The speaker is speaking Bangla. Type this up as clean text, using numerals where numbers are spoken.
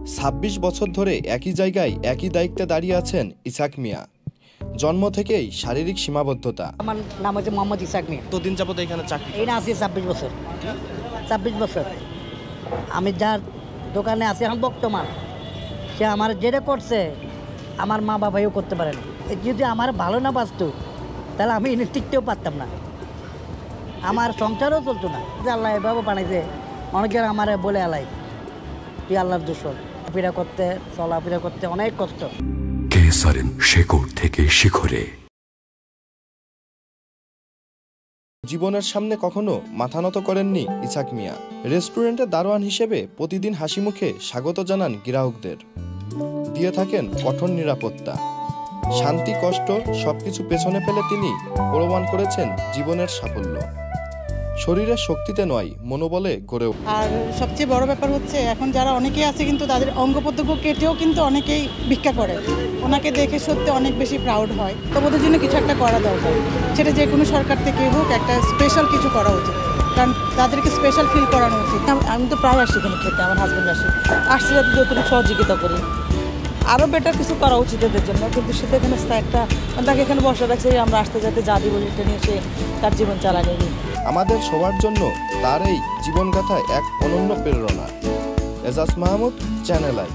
26 বছর ধরে একই জায়গায় একই দায়িত্বে দাঁড়িয়ে আছেন ইসাক মিয়া। জন্ম থেকেই শারীরিক সীমাবদ্ধতা। আমার নাম হচ্ছে মোহাম্মদ ইসাক মিয়া। কতদিন যাবত এখানে চাকরি? এই না আছি 26 বছর। 26 বছর আমি যার দোকানে আছি এখন বর্তমান, সে আমার যেটা করছে আমার মা বাবাইও করতে পারেন। যদি আমার ভালো না বাঁচতো তাহলে আমি এনে টিকতেও পারতাম না, আমার সংসারও চলতো না। যে আল্লাহ এভাবে বানাইছে, অনেকের আমার বলে আলাই তুই আল্লাহর দুশর। চলাফেরা করতে অনেক কষ্ট। কেসারেন শেকড় থেকে শিখরে। জীবনের সামনে কখনো মাথা নত করেননি ইসাক মিয়া। রেস্টুরেন্টে দারোয়ান হিসেবে প্রতিদিন হাসি মুখে স্বাগত জানান গ্রাহকদের, দিয়ে থাকেন কঠোর নিরাপত্তা। শান্তি কষ্ট সবকিছু পেছনে ফেলে তিনি প্রমাণ করেছেন জীবনের সাফল্য শরীরের শক্তিতে নয়, মনোবলে গড়ে ওঠে। আর সবচেয়ে বড় ব্যাপার হচ্ছে এখন যারা অনেকেই আছে কিন্তু তাদের অঙ্গ প্রত্যঙ্গ কেটেও কিন্তু অনেকেই ভিক্ষা করে। ওনাকে দেখে সত্যি অনেক বেশি প্রাউড হয়। তো ওদের জন্য কিছু একটা করা দরকার, সেটা যে কোনো সরকার থেকে হোক, একটা স্পেশাল কিছু করা উচিত, কারণ তাদেরকে স্পেশাল ফিল করানো উচিত। আমি তো প্রায় আসছি এখানে খেতে, আমার হাজব্যান্ড আসছে যাতে যতটুকু সহযোগিতা করি। আরও বেটার কিছু করা উচিত এদের জন্য, কিন্তু সে তো এখানে একটা তাকে এখানে বসে রাখছে আমরা আসতে যাতে যা দিব এটা নিয়ে সে তার জীবন চালানো। আমাদের সবার জন্য তার এই জীবনগাথা এক অনন্য প্রেরণা। Ejaz Mahmud, channel I.